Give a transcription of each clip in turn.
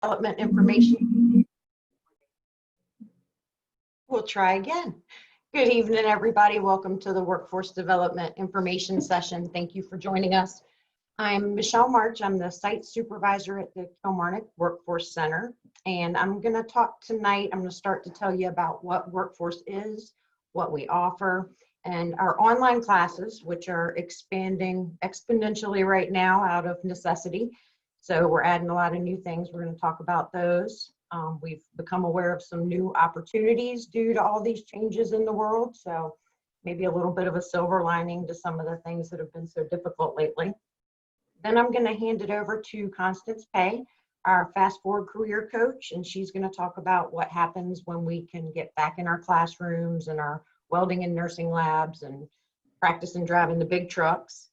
Development information. We'll try again. Good evening, everybody. Welcome to the Workforce Development Information Session. Thank you for joining us. I'm Michelle March. I'm the site supervisor at the Kilmarnock Workforce Center. And I'm going to talk tonight. I'm going to start to tell you about what Workforce is, what we offer, and our online classes, which are expanding exponentially right now out of necessity. So we're adding a lot of new things. We're going to talk about those. We've become aware of some new opportunities due to all these changes in the world. So maybe a little bit of a silver lining to some of the things that have been so difficult lately. Then I'm going to hand it over to Constance Pay, our fast forward career coach, and she's going to talk about what happens when we can get back in our classrooms and our welding and nursing labs and practicing driving the big trucks.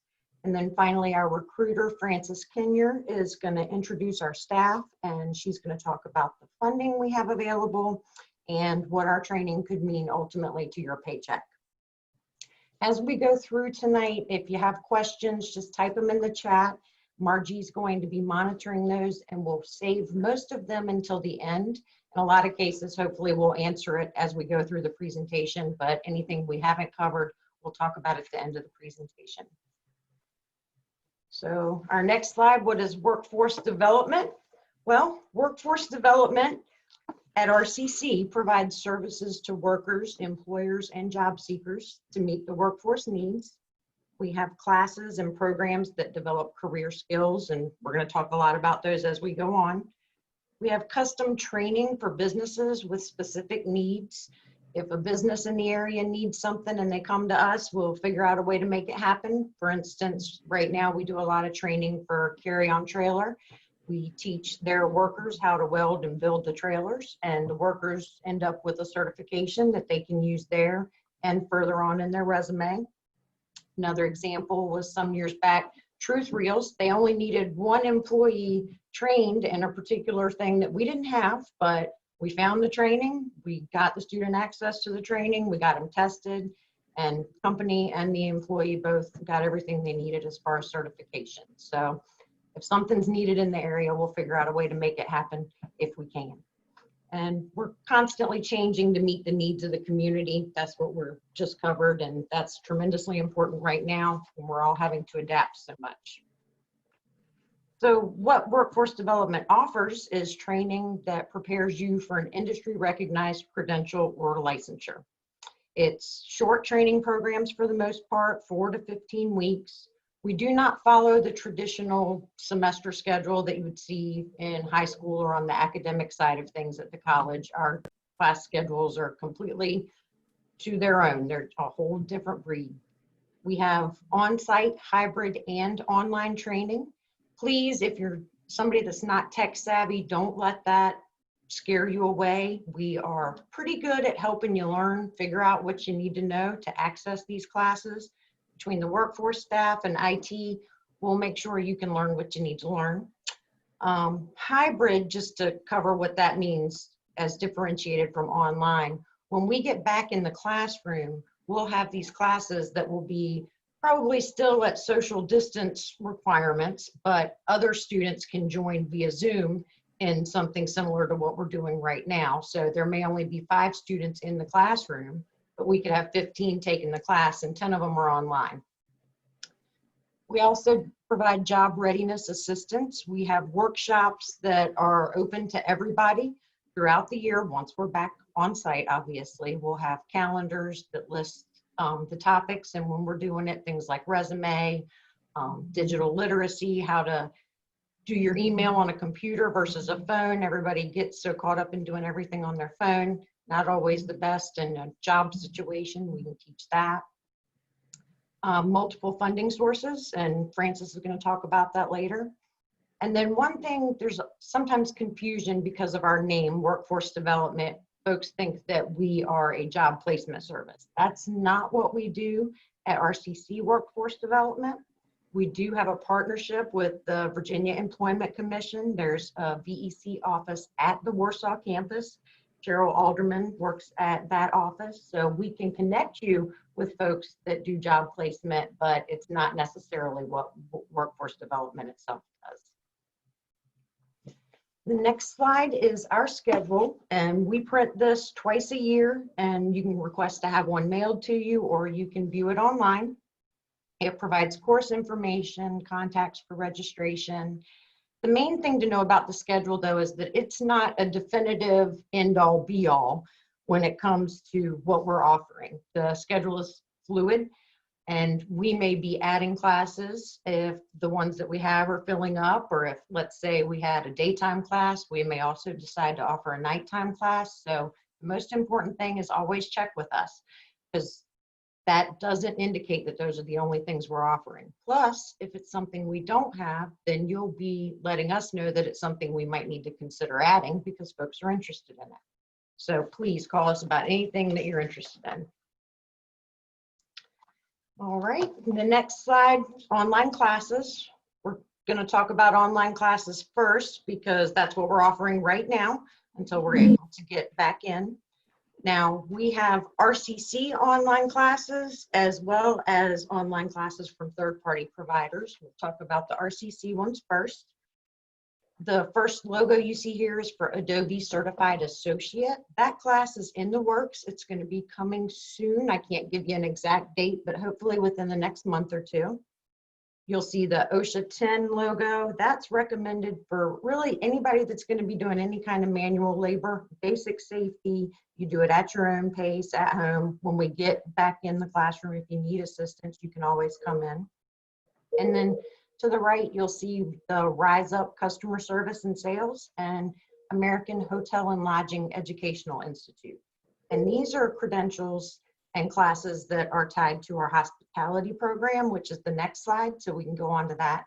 And then finally, our recruiter, Frances Kenyer, is going to introduce our staff, and she's going to talk about the funding we have available and what our training could mean ultimately to your paycheck. As we go through tonight, if you have questions, just type them in the chat. Margie's going to be monitoring those, and we'll save most of them until the end. In a lot of cases, hopefully we'll answer it as we go through the presentation, but anything we haven't covered, we'll talk about at the end of the presentation. So our next slide, what is workforce development? Well, workforce development at RCC provides services to workers, employers, and job seekers to meet the workforce needs. We have classes and programs that develop career skills, and we're going to talk a lot about those as we go on. We have custom training for businesses with specific needs. If a business in the area needs something and they come to us, we'll figure out a way to make it happen. For instance, right now we do a lot of training for carry-on trailer. We teach their workers how to weld and build the trailers, and the workers end up with a certification that they can use there and further on in their resume. Another example was some years back, Truth Reels. They only needed one employee trained in a particular thing that we didn't have, but we found the training, we got the student access to the training, we got them tested, and company and the employee both got everything they needed as far as certification. So if something's needed in the area, we'll figure out a way to make it happen if we can. And we're constantly changing to meet the needs of the community. That's what we're just covered, and that's tremendously important right now when we're all having to adapt so much. So what workforce development offers is training that prepares you for an industry recognized credential or licensure. It's short training programs for the most part, 4 to 15 weeks. We do not follow the traditional semester schedule that you would see in high school or on the academic side of things at the college. Our class schedules are completely to their own. They're a whole different breed. We have on-site, hybrid, and online training. Please, if you're somebody that's not tech savvy, don't let that scare you away. We are pretty good at helping you learn, figure out what you need to know to access these classes. Between the workforce staff and IT, we'll make sure you can learn what you need to learn. Hybrid, just to cover what that means as differentiated from online. When we get back in the classroom, we'll have these classes that will be probably still at social distance requirements, but other students can join via Zoom in something similar to what we're doing right now. So there may only be 5 students in the classroom, but we could have 15 taking the class and 10 of them are online. We also provide job readiness assistance. We have workshops that are open to everybody throughout the year. Once we're back on site, obviously, we'll have calendars that list the topics, and when we're doing it, things like resume, digital literacy, how to do your email on a computer versus a phone. Everybody gets so caught up in doing everything on their phone. Not always the best in a job situation. We can teach that. Multiple funding sources, and Frances is going to talk about that later. And then one thing, there's sometimes confusion because of our name, Workforce Development. Folks think that we are a job placement service. That's not what we do at RCC Workforce Development. We do have a partnership with the Virginia Employment Commission. There's a VEC office at the Warsaw campus. Cheryl Alderman works at that office, so we can connect you with folks that do job placement, but it's not necessarily what workforce development itself does. The next slide is our schedule, and we print this twice a year, and you can request to have one mailed to you, or you can view it online. It provides course information, contacts for registration. The main thing to know about the schedule, though, is that it's not a definitive end-all be-all when it comes to what we're offering. The schedule is fluid, and we may be adding classes if the ones that we have are filling up, or if, let's say, we had a daytime class, we may also decide to offer a nighttime class. So the most important thing is always check with us, because that doesn't indicate that those are the only things we're offering. Plus, if it's something we don't have, then you'll be letting us know that it's something we might need to consider adding because folks are interested in it. So please call us about anything that you're interested in. All right, the next slide, online classes. We're going to talk about online classes first because that's what we're offering right now until we're able to get back in. Now, we have RCC online classes as well as online classes from third-party providers. We'll talk about the RCC ones first. The first logo you see here is for Adobe Certified Associate. That class is in the works. It's going to be coming soon. I can't give you an exact date, but hopefully within the next month or two. You'll see the OSHA 10 logo. That's recommended for really anybody that's going to be doing any kind of manual labor, basic safety. You do it at your own pace at home. When we get back in the classroom, if you need assistance, you can always come in. And then to the right, you'll see the Rise Up Customer Service and Sales and American Hotel and Lodging Educational Institute. And these are credentials and classes that are tied to our hospitality program, which is the next slide, so we can go on to that.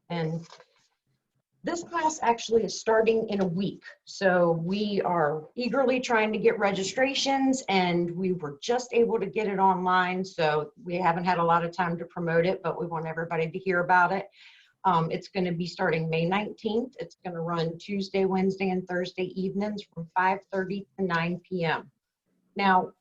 And this class actually is starting in a week. So we are eagerly trying to get registrations, and we were just able to get it online. So we haven't had a lot of time to promote it, but we want everybody to hear about it. It's going to be starting May 19th. It's going to run Tuesday, Wednesday, and Thursday evenings from 5:30 to 9 p.m. Now,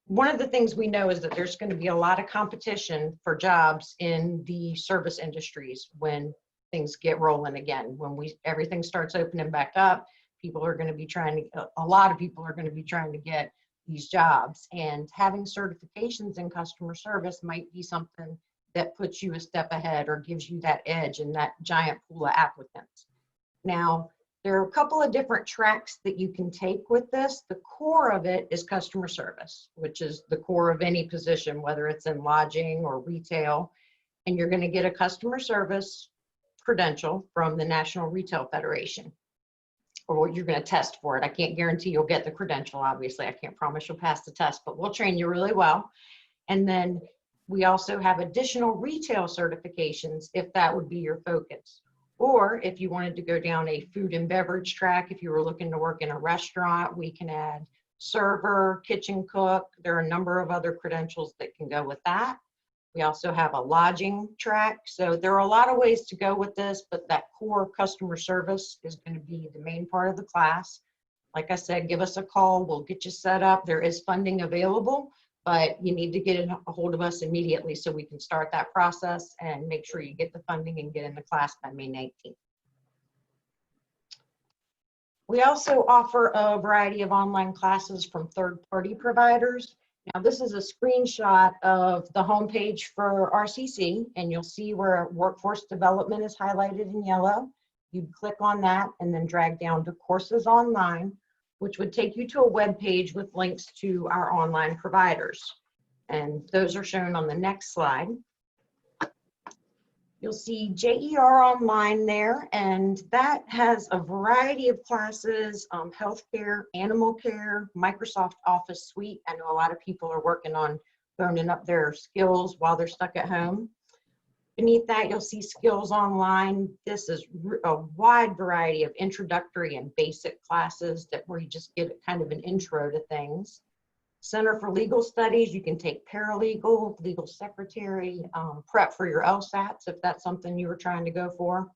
one of the things we know is that there's going to be a lot of competition for jobs in the service industries when things get rolling again. When everything starts opening back up, people are going to be trying to, a lot of people are going to be trying to get these jobs, and having certifications in customer service might be something that puts you a step ahead or gives you that edge in that giant pool of applicants. Now, there are a couple of different tracks that you can take with this. The core of it is customer service, which is the core of any position, whether it's in lodging or retail. And you're going to get a customer service credential from the National Retail Federation, or you're going to test for it. I can't guarantee you'll get the credential, obviously. I can't promise you'll pass the test, but we'll train you really well. And then we also have additional retail certifications if that would be your focus. Or if you wanted to go down a food and beverage track, if you were looking to work in a restaurant, we can add server, kitchen cook. There are a number of other credentials that can go with that. We also have a lodging track. So there are a lot of ways to go with this, but that core customer service is going to be the main part of the class. Like I said, give us a call. We'll get you set up. There is funding available, but you need to get a hold of us immediately so we can start that process and make sure you get the funding and get in the class by May 19th. We also offer a variety of online classes from third-party providers. Now, this is a screenshot of the homepage for RCC, and you'll see where workforce development is highlighted in yellow. You'd click on that and then drag down to courses online, which would take you to a web page with links to our online providers. And those are shown on the next slide. You'll see JER Online there, and that has a variety of classes, healthcare, animal care, Microsoft Office Suite. I know a lot of people are working on boning up their skills while they're stuck at home. Beneath that, you'll see Skills Online. This is a wide variety of introductory and basic classes where you just get kind of an intro to things. Center for Legal Studies, you can take paralegal, legal secretary, prep for your LSATs if that's something you were trying to go for.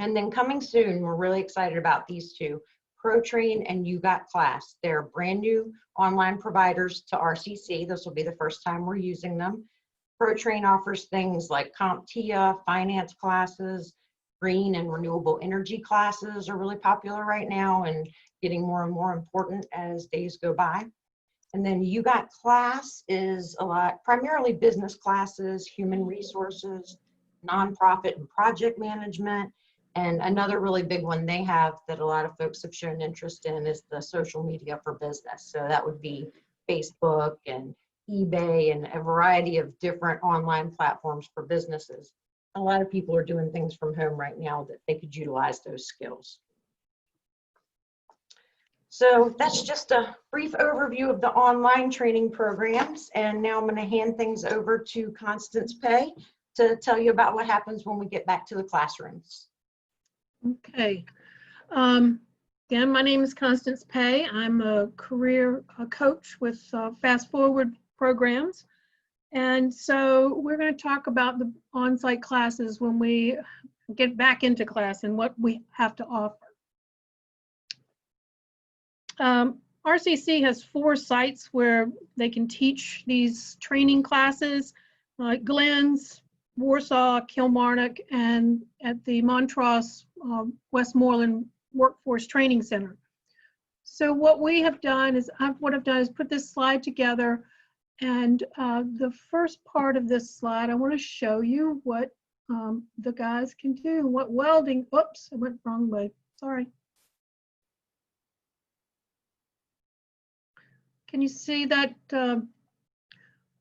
And then coming soon, we're really excited about these two, ProTrain and You Got Class. They're brand new online providers to RCC. This will be the first time we're using them. ProTrain offers things like CompTIA, finance classes, green and renewable energy classes are really popular right now and getting more and more important as days go by. And then you got class is a lot, primarily business classes, human resources, nonprofit and project management. And another really big one they have that a lot of folks have shown interest in is the social media for business. So that would be Facebook and eBay and a variety of different online platforms for businesses. A lot of people are doing things from home right now that they could utilize those skills. So that's just a brief overview of the online training programs. And now I'm going to hand things over to Constance Pay to tell you about what happens when we get back to the classrooms. Okay. Again, my name is Constance Pay. I'm a career coach with Fast Forward programs. And so we're going to talk about the on-site classes when we get back into class and what we have to offer. RCC has 4 sites where they can teach these training classes, Glenn's, Warsaw, Kilmarnock, and at the Montrose Westmoreland Workforce Training Center. So what we have done is, put this slide together, and the first part of this slide, I want to show you what the guys can do, what welding, oops, I went the wrong way, sorry. Can you see that?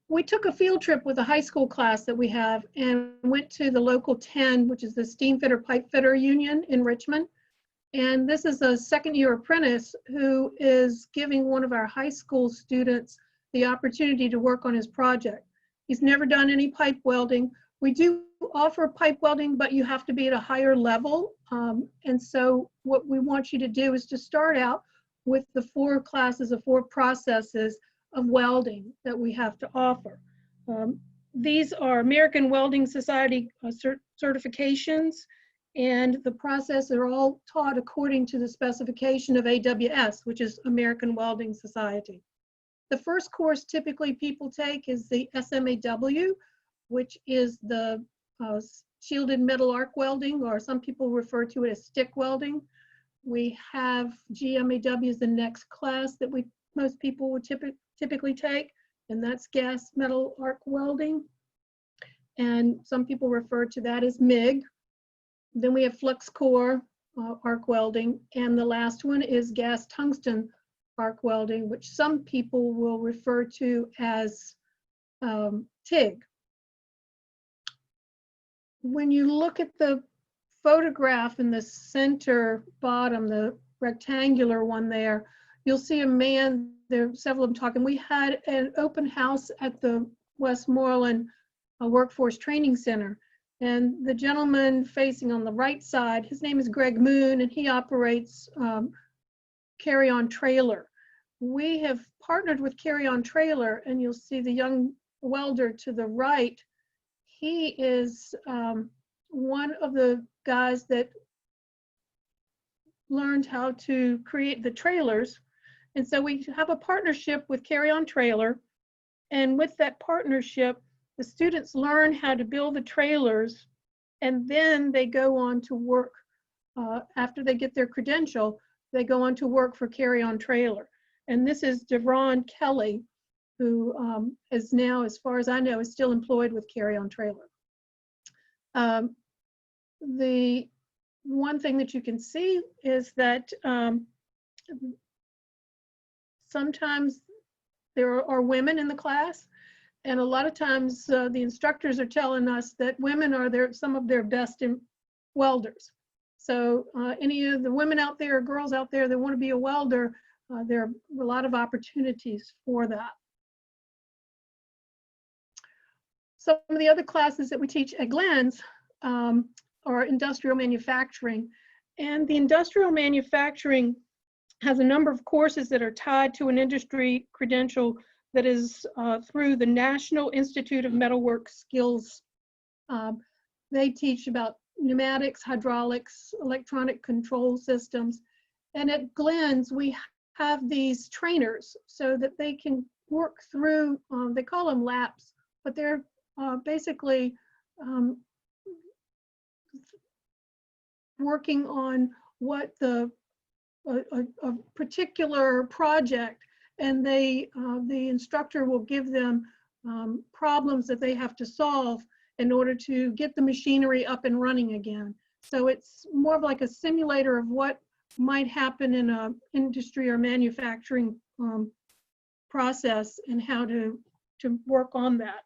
We took a field trip with a high school class that we have and went to the local 10, which is the Steam Fitter Pipe Fitter Union in Richmond. And this is a second-year apprentice who is giving one of our high school students the opportunity to work on his project. He's never done any pipe welding. We do offer pipe welding, but you have to be at a higher level. And so what we want you to do is to start out with the 4 classes of 4 processes of welding that we have to offer. These are American Welding Society certifications, and the process are all taught according to the specification of AWS, which is American Welding Society. The first course typically people take is the SMAW, which is the shielded metal arc welding, or some people refer to it as stick welding. We have GMAW is the next class that most people would typically take, and that's gas metal arc welding. And some people refer to that as MIG. Then we have flux core arc welding, and the last one is gas tungsten arc welding, which some people will refer to as TIG. When you look at the photograph in the center bottom, the rectangular one there, you'll see a man, there are several of them talking. We had an open house at the Westmoreland Workforce Training Center, and the gentleman facing on the right side, his name is Greg Moon, and he operates Carry On Trailer. We have partnered with Carry On Trailer, and you'll see the young welder to the right. He is one of the guys that learned how to create the trailers. And so we have a partnership with Carry On Trailer. And with that partnership, the students learn how to build the trailers, and then they go on to work. After they get their credential, they go on to work for Carry On Trailer. And this is Devron Kelly, who is now, as far as I know, is still employed with Carry On Trailer. The one thing that you can see is that sometimes there are women in the class, and a lot of times the instructors are telling us that women are some of their best welders. So any of the women out there, girls out there that want to be a welder, there are a lot of opportunities for that. Some of the other classes that we teach at Glenn's are industrial manufacturing. And the industrial manufacturing has a number of courses that are tied to an industry credential that is through the National Institute of Metalwork Skills. They teach about pneumatics, hydraulics, electronic control systems. And at Glenn's, we have these trainers so that they can work through, they call them laps, but they're basically working on what a particular project, and the instructor will give them problems that they have to solve in order to get the machinery up and running again. So it's more of like a simulator of what might happen in a industry or manufacturing process and how to work on that.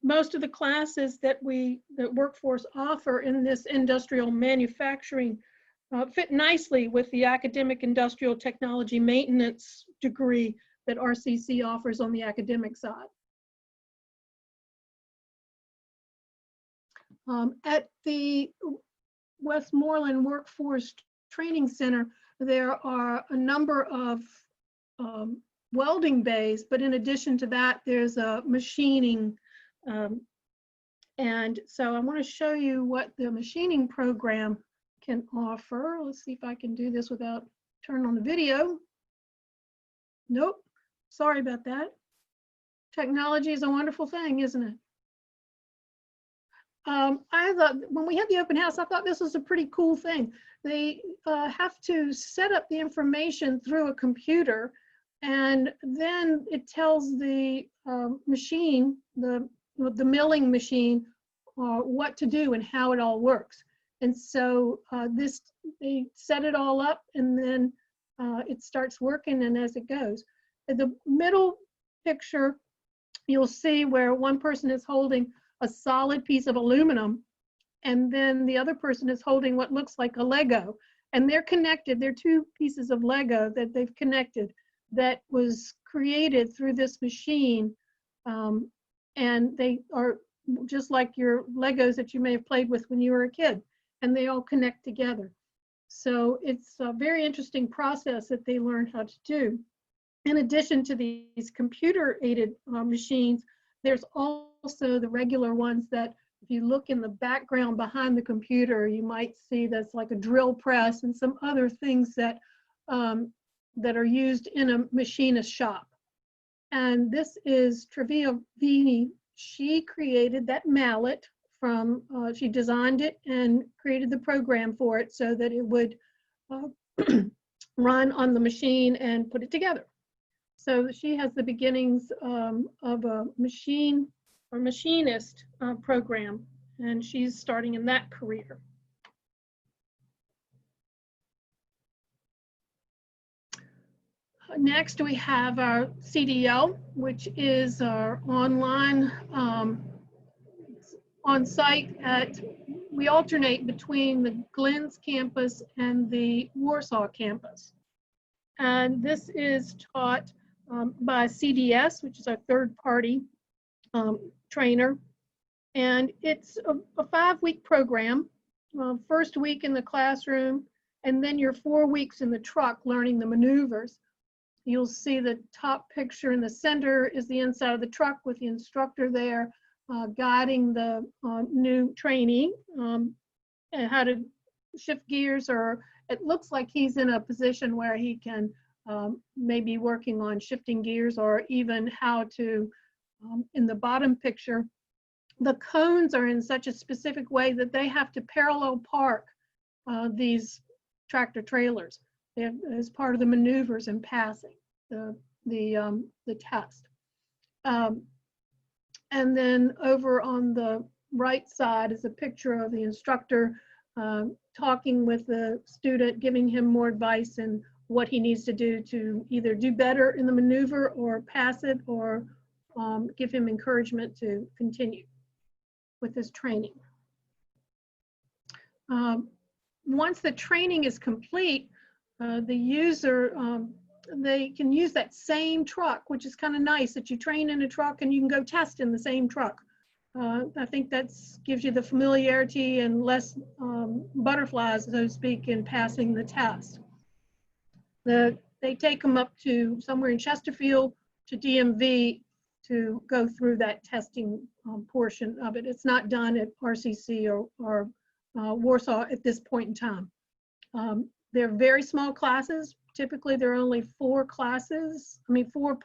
Most of the classes that Workforce offer in this industrial manufacturing fit nicely with the academic industrial technology maintenance degree that RCC offers on the academic side. At the Westmoreland Workforce Training Center, there are a number of welding bays, but in addition to that, there's a machining. And so I want to show you what the machining program can offer. Let's see if I can do this without turning on the video. Nope, sorry about that. Technology is a wonderful thing, isn't it? I thought when we had the open house, I thought this was a pretty cool thing. They have to set up the information through a computer, and then it tells the machine, the milling machine, what to do and how it all works. And so they set it all up, and then it starts working, and as it goes. In the middle picture, you'll see where one person is holding a solid piece of aluminum, and then the other person is holding what looks like a Lego, and they're connected. They're two pieces of Lego that they've connected that was created through this machine, and they are just like your Legos that you may have played with when you were a kid, and they all connect together. So it's a very interesting process that they learn how to do. In addition to these computer-aided machines, there's also the regular ones that if you look in the background behind the computer, you might see that's like a drill press and some other things that, that are used in a machinist shop. And this is Trevia Vini. She created that mallet from, she designed it and created the program for it so that it would run on the machine and put it together. So she has the beginnings of a machine or machinist program, and she's starting in that career. Next, we have our CDL, which is our online on-site at, we alternate between the Glens campus and the Warsaw campus. And this is taught by CDS, which is our third-party trainer. And it's a 5-week program, first week in the classroom, and then you're 4 weeks in the truck learning the maneuvers. You'll see the top picture in the center is the inside of the truck with the instructor there guiding the new trainee and how to shift gears, or it looks like he's in a position where he can maybe working on shifting gears, or even how to, in the bottom picture, the cones are in such a specific way that they have to parallel park these tractor trailers as part of the maneuvers and passing the test. And then over on the right side is a picture of the instructor talking with the student, giving him more advice and what he needs to do to either do better in the maneuver or pass it, or give him encouragement to continue with his training. Once the training is complete, the user, they can use that same truck, which is kind of nice that you train in a truck and you can go test in the same truck. I think that gives you the familiarity and less butterflies, so to speak, in passing the test. They take them up to somewhere in Chesterfield to DMV to go through that testing portion of it. It's not done at RCC or Warsaw at this point in time. They're very small classes. Typically, there are only 4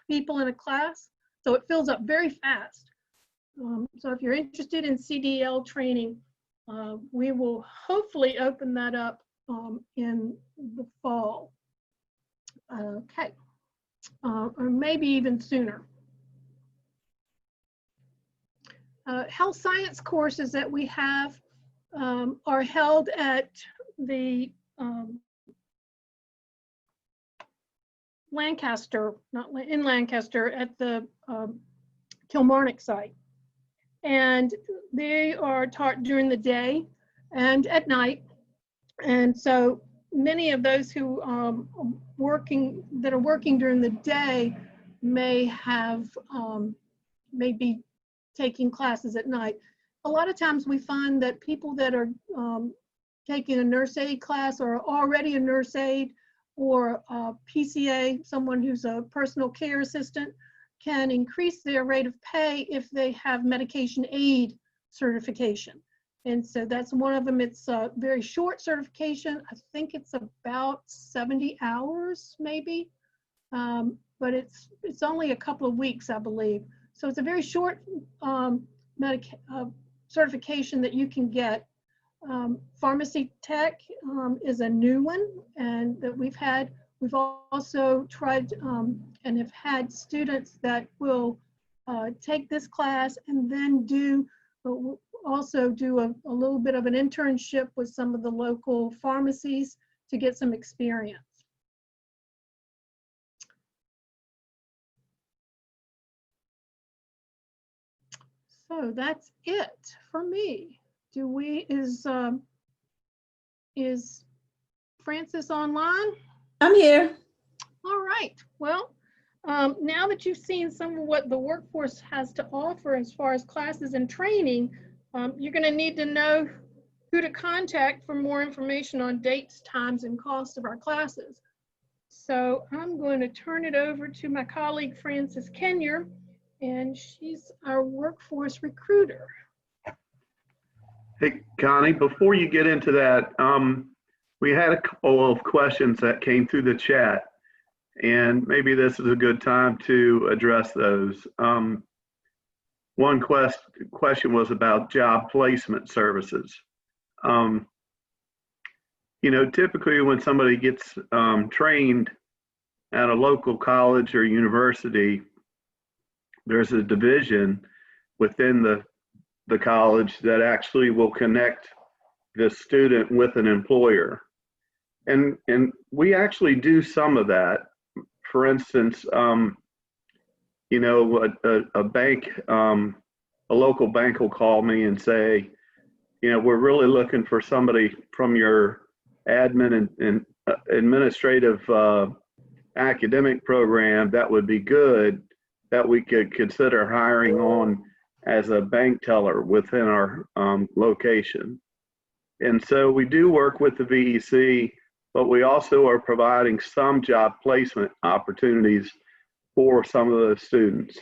people in a class, so it fills up very fast. So if you're interested in CDL training, We will hopefully open that up in the fall. Okay, or maybe even sooner. Health science courses that we have are held at the Lancaster, in Lancaster, at the Kilmarnock site. And they are taught during the day and at night. And so many of those who are working during the day may be taking classes at night. A lot of times we find that people that are taking a nurse aid class or already a nurse aid or a PCA, someone who's a personal care assistant, can increase their rate of pay if they have medication aid certification. And so that's one of them. It's a very short certification. I think it's about 70 hours maybe, but it's only a couple of weeks, I believe. So it's a very short certification that you can get. Pharmacy tech is a new one, and that we've had. We've also tried and have had students that will take this class and then also do a little bit of an internship with some of the local pharmacies to get some experience. So that's it for me. Is Frances online? I'm here. All right. Well, now that you've seen some of what the workforce has to offer as far as classes and training, you're going to need to know who to contact for more information on dates, times, and cost of our classes. So I'm going to turn it over to my colleague, Frances Kenyer, and she's our workforce recruiter. Hey, Connie, before you get into that, we had a couple of questions that came through the chat, and maybe this is a good time to address those. One question was about job placement services. You know, typically when somebody gets trained at a local college or university, there's a division within the college that actually will connect the student with an employer. And we actually do some of that. For instance, you know, a bank, a local bank will call me and say, you know, we're really looking for somebody from your admin and administrative academic program that would be good, that we could consider hiring on as a bank teller within our location. And so we do work with the VEC, but we also are providing some job placement opportunities for some of those students.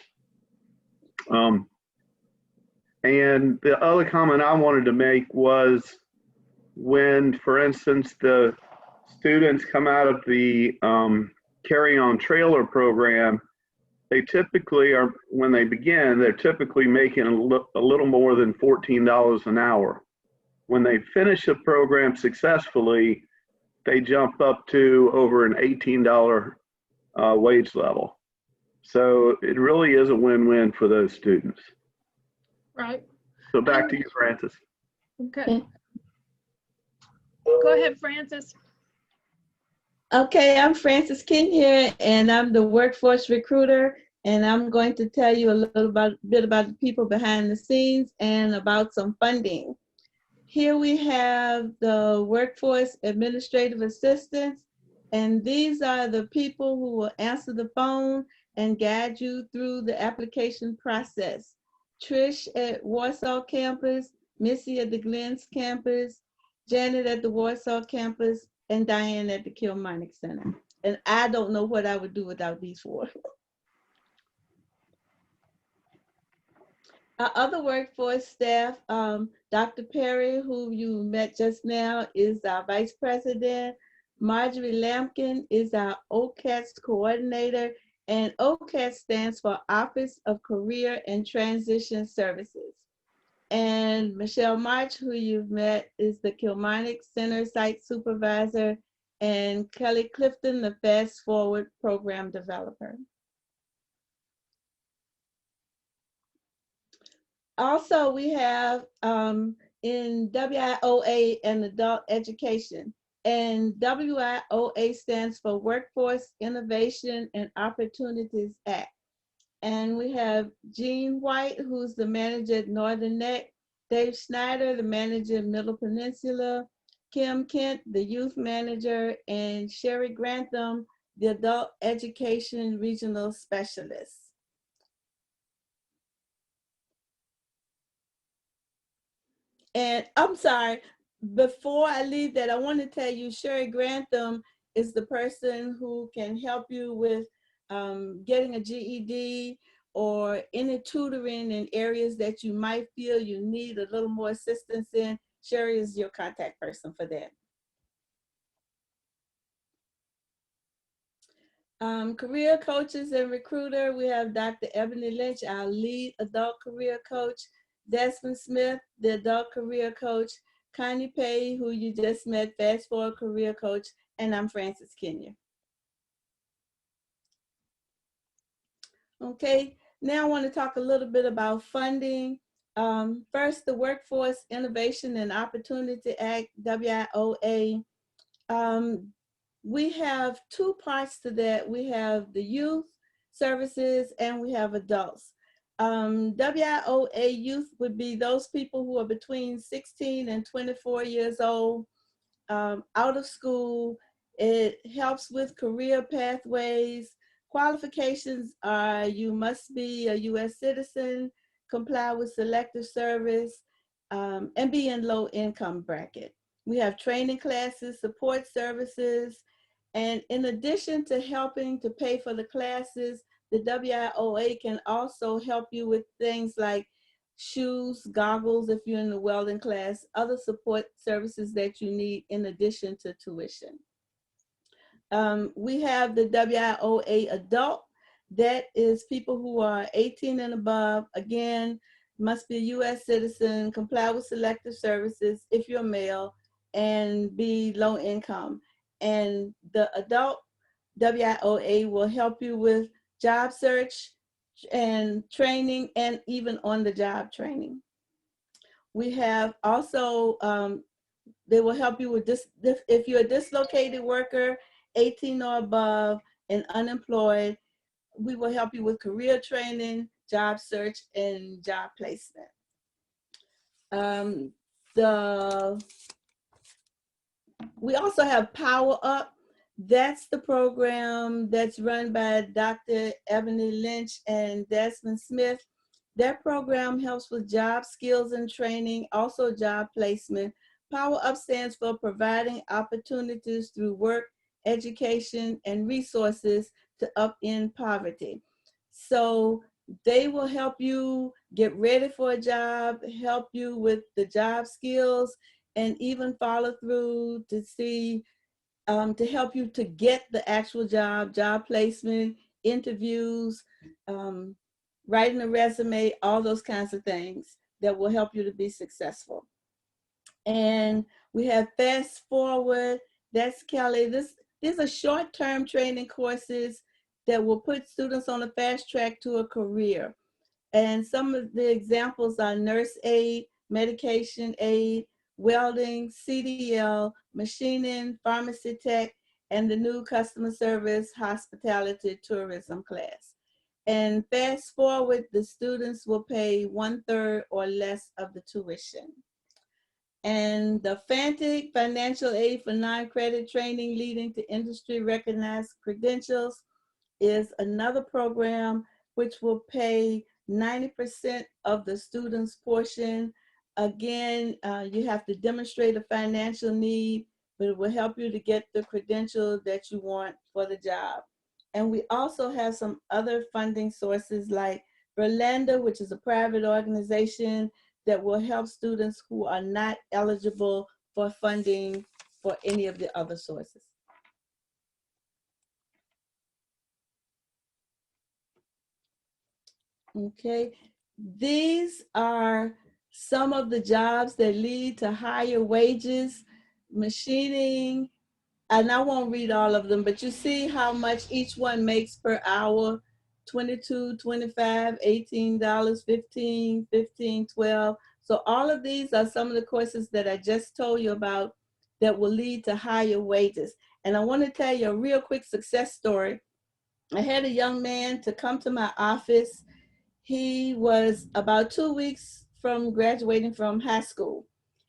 And the other comment I wanted to make was when, for instance, the students come out of the carry-on trailer program, they typically are, when they begin, they're typically making a little more than $14 an hour. When they finish the program successfully, they jump up to over an $18 wage level. So it really is a win-win for those students. Right. So back to you, Frances. Okay. Go ahead, Frances. Okay, I'm Frances Kenyer, and I'm the workforce recruiter, and I'm going to tell you a little bit about the people behind the scenes and about some funding. Here we have the workforce administrative assistants, and these are the people who will answer the phone and guide you through the application process. Trish at Warsaw campus, Missy at the Glens campus, Janet at the Warsaw campus, and Diane at the Kilmarnock Center. And I don't know what I would do without these four. Our other workforce staff, Dr. Perry, who you met just now, is our vice president. Marjorie Lampkin is our OCATS coordinator, and OCATS stands for Office of Career and Transition Services. And Michelle March, who you've met, is the Kilmarnock Center Site Supervisor, and Kelly Clifton, the Fast Forward Program Developer. Also, we have in WIOA and Adult Education, and WIOA stands for Workforce Innovation and Opportunities Act. And we have Jean White, who's the manager at Northern Neck, Dave Schneider, the manager at Middle Peninsula, Kim Kent, the youth manager, and Sherry Grantham, the adult education regional specialist. And I'm sorry, before I leave that, I want to tell you Sherry Grantham is the person who can help you with getting a GED or any tutoring in areas that you might feel you need a little more assistance in. Sherry is your contact person for that. Career coaches and recruiter, we have Dr. Ebony Lynch, our lead adult career coach, Desmond Smith, the adult career coach, Connie Pay, who you just met, Fast Forward career coach, and I'm Frances Kenya. Okay, now I want to talk a little bit about funding. First, the Workforce Innovation and Opportunity Act, WIOA. We have two parts to that. We have the youth services and we have adults. WIOA youth would be those people who are between 16 and 24 years old, out of school. It helps with career pathways. Qualifications are you must be a US citizen, comply with selective service, and be in low income bracket. We have training classes, support services, and in addition to helping to pay for the classes, the WIOA can also help you with things like shoes, goggles if you're in the welding class, other support services that you need in addition to tuition. We have the WIOA adult. That is people who are 18 and above. Again, must be a US citizen, comply with selective services if you're male, and be low income. And the adult WIOA will help you with job search and training and even on the job training. We have also, they will help you with this, if you're a dislocated worker, 18 or above and unemployed, we will help you with career training, job search, and job placement. We also have Power Up. That's the program that's run by Dr. Ebony Lynch and Desmond Smith. That program helps with job skills and training, also job placement. Power Up stands for providing opportunities through work, education, and resources to upend poverty. So they will help you get ready for a job, help you with the job skills, and even follow through to see, to help you to get the actual job, job placement, interviews, writing a resume, all those kinds of things that will help you to be successful. And we have Fast Forward, that's Kelly. These are short-term training courses that will put students on a fast track to a career. And some of the examples are nurse aid, medication aid, welding, CDL, machining, pharmacy tech, and the new customer service, hospitality, tourism class. And Fast Forward, the students will pay 1/3 or less of the tuition. And the FANTIC, Financial Aid for Non-Credit Training Leading to Industry Recognized Credentials, is another program which will pay 90% of the student's portion. Again, you have to demonstrate a financial need, but it will help you to get the credential that you want for the job. And we also have some other funding sources like Berlanda, which is a private organization that will help students who are not eligible for funding for any of the other sources. Okay, these are some of the jobs that lead to higher wages, machining, and I won't read all of them, but you see how much each one makes per hour, 22, 25, $18, 15, 15, 12. So all of these are some of the courses that I just told you about that will lead to higher wages. And I want to tell you a real quick success story. I had a young man to come to my office. He was about 2 weeks from graduating from high school.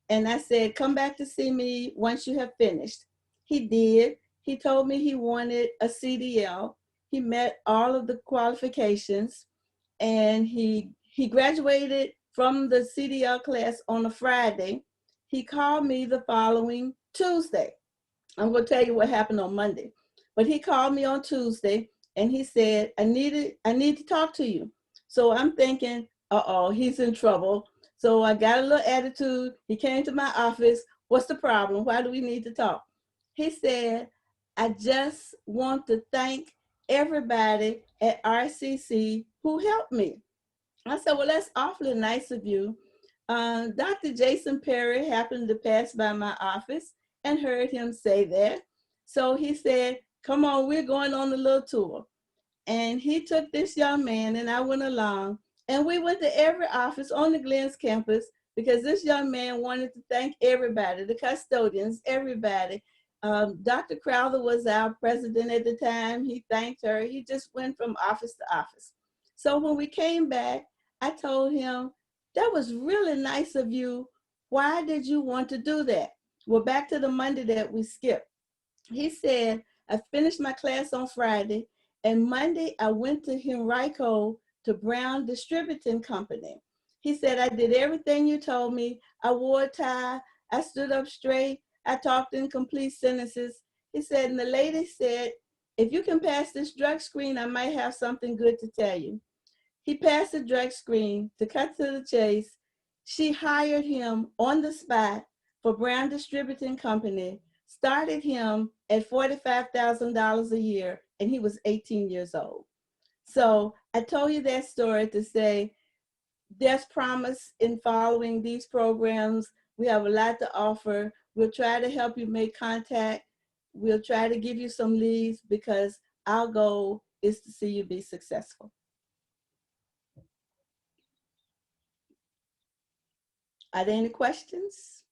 And I said, come back to see me once you have finished. He did. He told me he wanted a CDL. He met all of the qualifications, and he graduated from the CDL class on a Friday. He called me the following Tuesday. I'm going to tell you what happened on Monday. But he called me on Tuesday and he said, I need to talk to you. So I'm thinking, uh-oh, he's in trouble. So I got a little attitude. He came to my office. What's the problem? Why do we need to talk? He said, I just want to thank everybody at RCC who helped me. I said, well, that's awfully nice of you. Dr. Jason Perry happened to pass by my office and heard him say that. So he said, come on, we're going on a little tour. And he took this young man and I went along, and we went to every office on the Glens campus because this young man wanted to thank everybody, the custodians, everybody. Dr. Crowther was our president at the time. He thanked her. He just went from office to office. So when we came back, I told him, that was really nice of you. Why did you want to do that? Well, back to the Monday that we skipped. He said, I finished my class on Friday, and Monday I went to Henrico to Brown Distributing Company. He said, I did everything you told me. I wore a tie. I stood up straight. I talked in complete sentences. He said, and the lady said, if you can pass this drug screen, I might have something good to tell you. He passed the drug screen. To cut to the chase, she hired him on the spot for Brown Distributing Company, started him at $45,000 a year, and he was 18 years old. So I told you that story to say there's promise in following these programs. We have a lot to offer. We'll try to help you make contact. We'll try to give you some leads because our goal is to see you be successful. Are there any questions?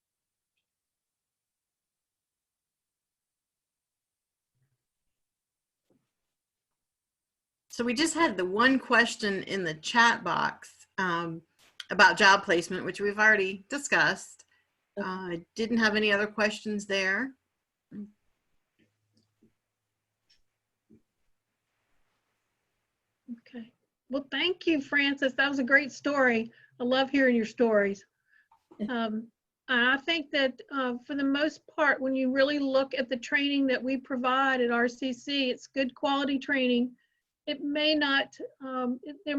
So we just had the one question in the chat box about job placement, which we've already discussed. I didn't have any other questions there. Okay. Well, thank you, Francis. That was a great story. I love hearing your stories. I think that for the most part, when you really look at the training that we provide at RCC, it's good quality training. It may not, there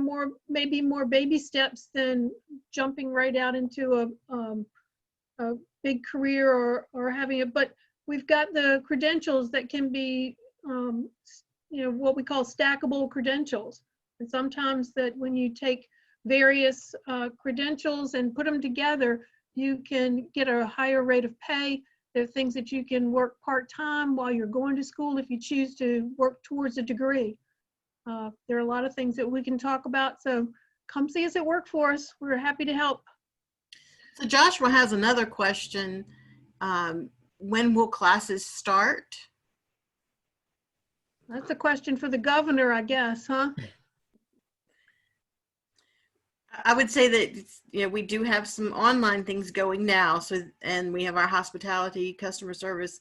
may be more baby steps than jumping right out into a big career or having it, but we've got the credentials that can be, what we call stackable credentials. And sometimes that when you take various credentials and put them together, you can get a higher rate of pay. There are things that you can work part-time while you're going to school if you choose to work towards a degree. There are a lot of things that we can talk about. So come see us at Workforce. We're happy to help. So Joshua has another question. When will classes start? That's a question for the governor, I guess, huh? I would say that we do have some online things going now. So, and we have our hospitality customer service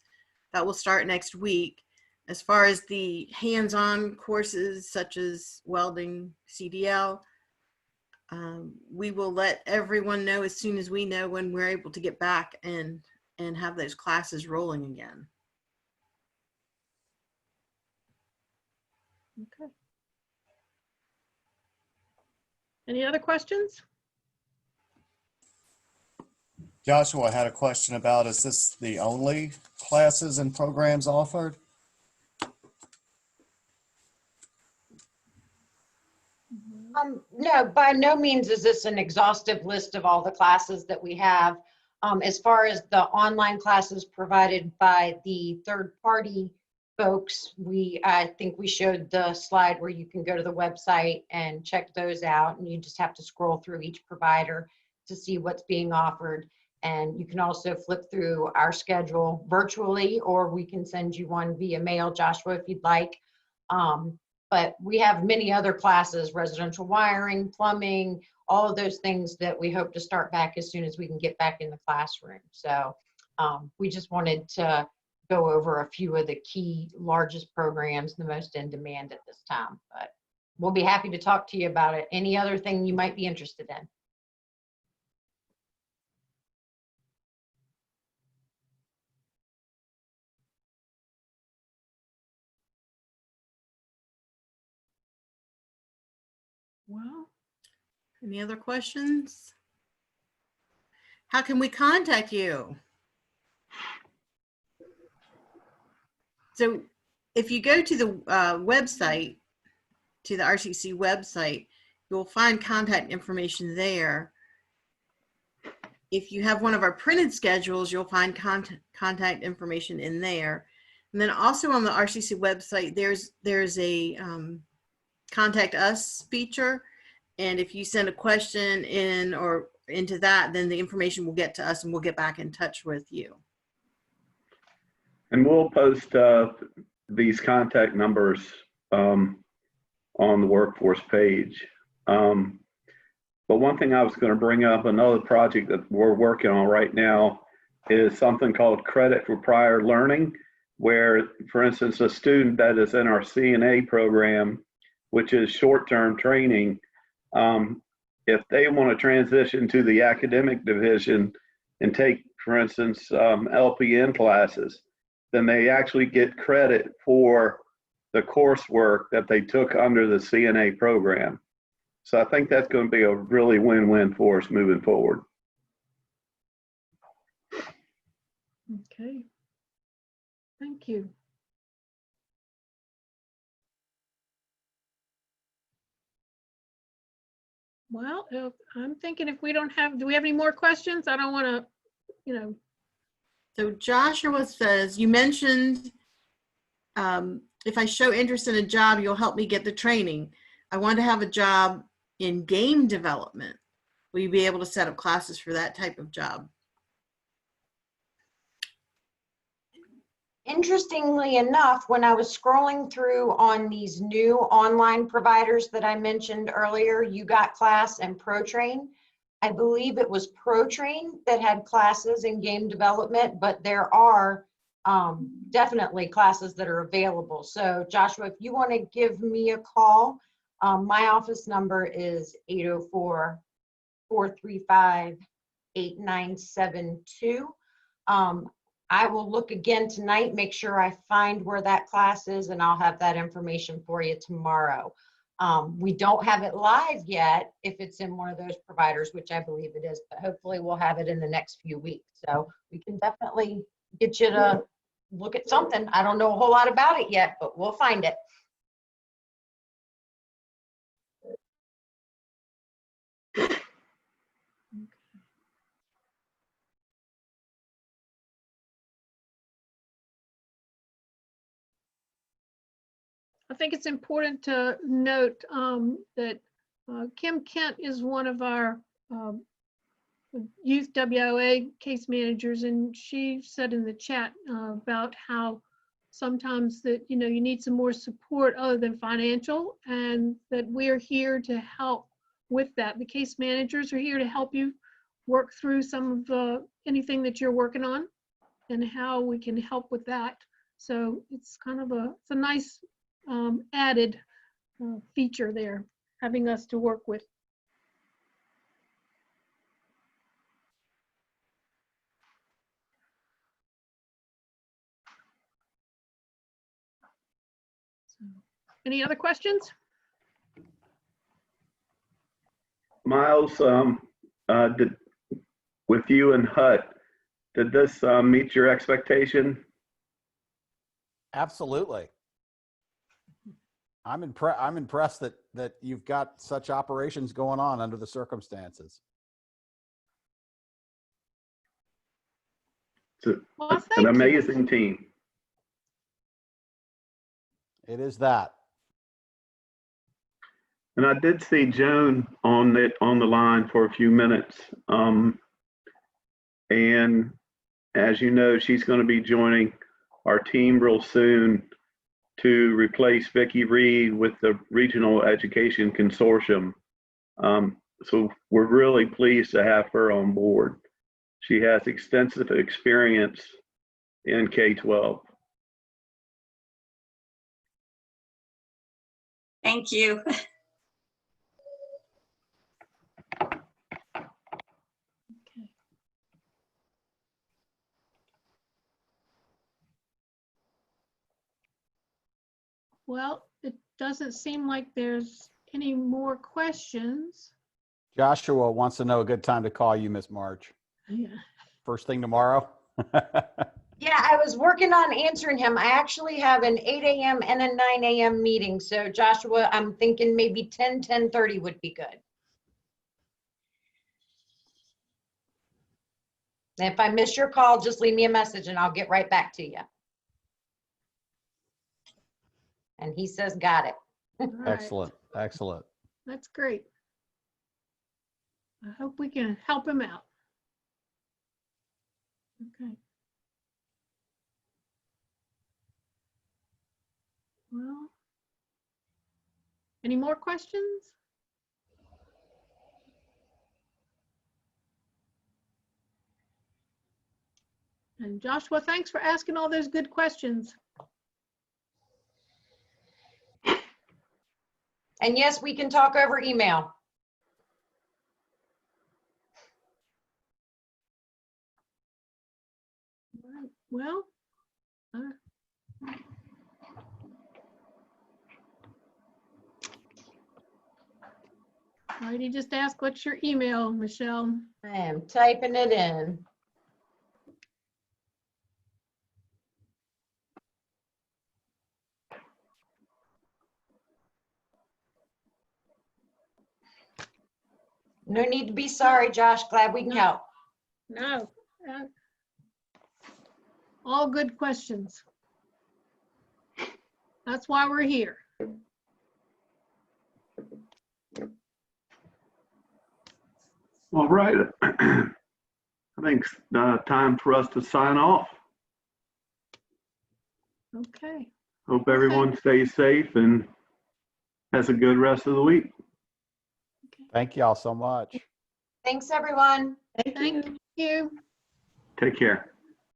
that will start next week. As far as the hands-on courses such as welding, CDL, we will let everyone know as soon as we know when we're able to get back and have those classes rolling again. Okay. Any other questions? Joshua had a question about, is this the only classes and programs offered? No, by no means is this an exhaustive list of all the classes that we have. As far as the online classes provided by the third-party folks, I think we showed the slide where you can go to the website and check those out, and you just have to scroll through each provider to see what's being offered. And you can also flip through our schedule virtually, or we can send you one via mail, Joshua, if you'd like. But we have many other classes, residential wiring, plumbing, all of those things that we hope to start back as soon as we can get back in the classroom. So we just wanted to go over a few of the key, largest programs, the most in demand at this time. But we'll be happy to talk to you about it. Any other thing you might be interested in? Well, Any other questions? How can we contact you? So if you go to the website, to the RCC website, you'll find contact information there. If you have one of our printed schedules, you'll find contact information in there. And then also on the RCC website, there's a contact us feature. And if you send a question in or into that, then the information will get to us and we'll get back in touch with you. And we'll post these contact numbers on the workforce page. But one thing I was going to bring up, another project that we're working on right now is something called credit for prior learning, where, for instance, a student that is in our CNA program, which is short-term training, if they want to transition to the academic division and take, for instance, LPN classes, then they actually get credit for the coursework that they took under the CNA program. So I think that's going to be a really win-win for us moving forward. okay. Thank you. Well, I'm thinking if we don't have, do we have any more questions? I don't want to, you know. So Joshua says, you mentioned if I show interest in a job, you'll help me get the training. I want to have a job in game development. Will you be able to set up classes for that type of job? Interestingly enough, when I was scrolling through on these new online providers that I mentioned earlier, You Got Class and ProTrain, I believe it was ProTrain that had classes in game development, but there are definitely classes that are available. So Joshua, if you want to give me a call, my office number is 804-435-8972. I will look again tonight, make sure I find where that class is, and I'll have that information for you tomorrow. We don't have it live yet if it's in one of those providers, which I believe it is, but hopefully we'll have it in the next few weeks. So we can definitely get you to look at something. I don't know a whole lot about it yet, but we'll find it. I think it's important to note that Kim Kent is one of our youth WIOA case managers, and she said in the chat about how sometimes that, you know, you need some more support other than financial, and that we're here to help with that. The case managers are here to help you work through some of the anything that you're working on and how we can help with that. So it's kind of it's a nice added feature there, having us to work with. So, any other questions? Miles, with you and Hut, did this meet your expectation? Absolutely. I'm impressed that you've got such operations going on under the circumstances. It's Well, an thank you. amazing team. It is that. And I did see Joan on the line for a few minutes. And as you know, she's going to be joining our team real soon to replace Vicki Reed with the Regional Education Consortium. So we're really pleased to have her on board. She has extensive experience in K-12. Thank you. Okay. Well, it doesn't seem like there's any more questions. Joshua wants to know a good time to call you, Miss March. Yeah. First thing tomorrow? Yeah, I was working on answering him. I actually have an 8 a.m. and a 9 a.m. meeting. So Joshua, I'm thinking maybe 10:30 would be good. And if I miss your call, just leave me a message and I'll get right back to you. And he says, got it. All right. Excellent, excellent. That's great. I hope we can help him out. Okay. Well, any more questions? And Joshua, thanks for asking all those good questions. And yes, we can talk over email. All right. Well, righty, just ask what's your email, Michelle. I am typing it in. No need to be sorry, Josh. Glad we can help. No. All good questions. That's why we're here. All right. I think it's time for us to sign off. Okay. Hope everyone stays safe and has a good rest of the week. Thank y'all so much. Thanks, everyone. Thank Thank you. you. Take care.